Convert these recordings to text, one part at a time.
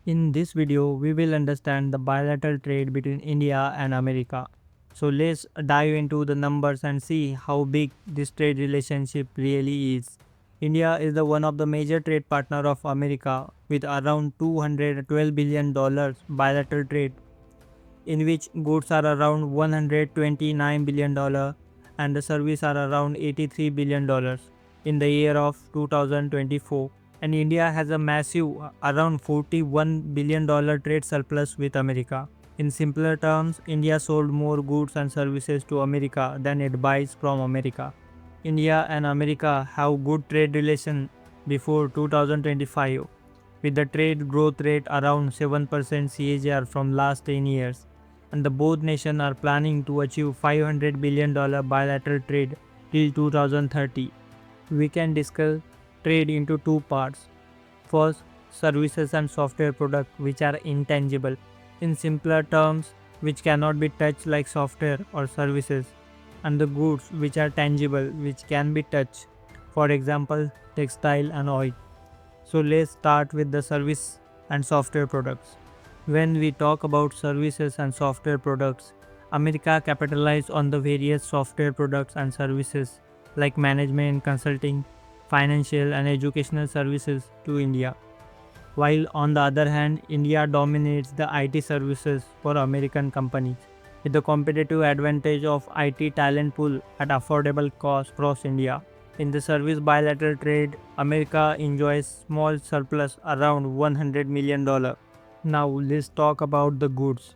In this video, we will understand the bilateral trade between India and America. So let's dive into the numbers and see how big this trade relationship really is. India is the one of the major trade partner of America with around $212 billion bilateral trade, in which goods are around $129 billion and the service are around $83 billion in the year of 2024. And India has a massive around $41 billion trade surplus with America. In simpler terms, India sold more goods and services to America than it buys from America. India and America have good trade relations before 2025, with the trade growth rate around 7% CAGR from last 10 years, and the both nations are planning to achieve $500 billion bilateral trade till 2030. We can discuss trade into two parts. First, services and software products which are intangible. In simpler terms, which cannot be touched like software or services, and the goods which are tangible which can be touched, for example textile and oil. So let's start with the service and software products. When we talk about services and software products, America capitalizes on the various software products and services like management, consulting, financial and educational services to India. While on the other hand, India dominates the IT services for American companies with the competitive advantage of IT talent pool at affordable cost across India. In the service bilateral trade, America enjoys small surplus around $100 million. Now let's talk about the goods.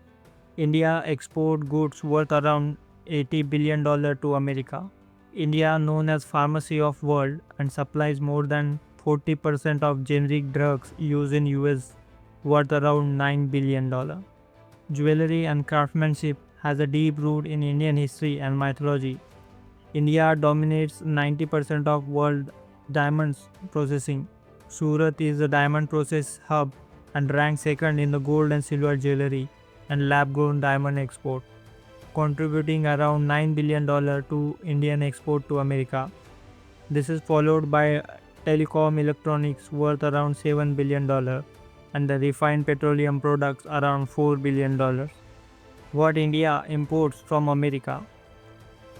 India export goods worth around $80 billion to America. India, known as pharmacy of world, and supplies more than 40% of generic drugs used in US, worth around $9 billion. Jewelry and craftsmanship has a deep root in Indian history and mythology. India dominates 90% of world diamonds processing. Surat is the diamond process hub and ranks second in the gold and silver jewelry and lab-grown diamond export, contributing around $9 billion to Indian export to America. This is followed by telecom electronics worth around $7 billion and the refined petroleum products around $4 billion. What India imports from America?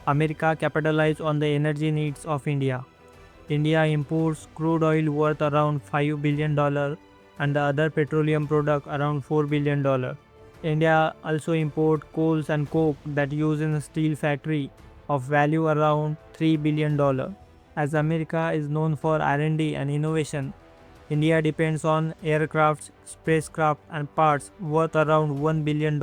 America capitalizes on the energy needs of India. India imports crude oil worth around $5 billion and the other petroleum product around $4 billion. India also imports coals and coke that use in a steel factory of value around $3 billion. As America is known for R&D and innovation, India depends on aircrafts, spacecraft and parts worth around $1 billion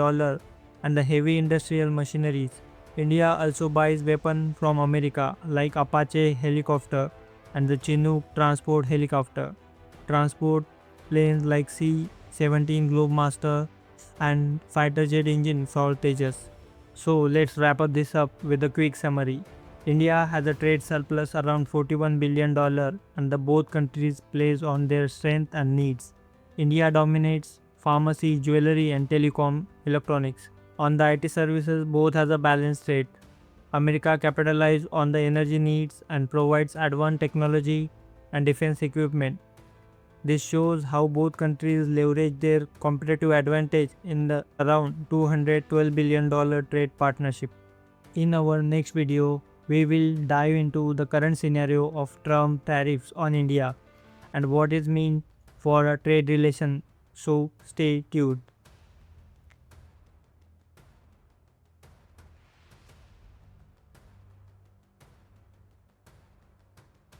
and the heavy industrial machineries. India also buys weapons from America like Apache helicopter and the Chinook transport helicopter, transport planes like C-17 Globemaster and fighter jet engine for Tejas. So let's wrap up this up with a quick summary. India has a trade surplus around $41 billion and the both countries plays on their strength and needs. India dominates pharmacy, jewelry and telecom electronics. On the IT services, both has a balanced trade. America capitalizes on the energy needs and provides advanced technology and defense equipment. This shows how both countries leverage their competitive advantage in the around $212 billion trade partnership. In our next video, we will dive into the current scenario of Trump tariffs on India and what it means for a trade relation. So stay tuned.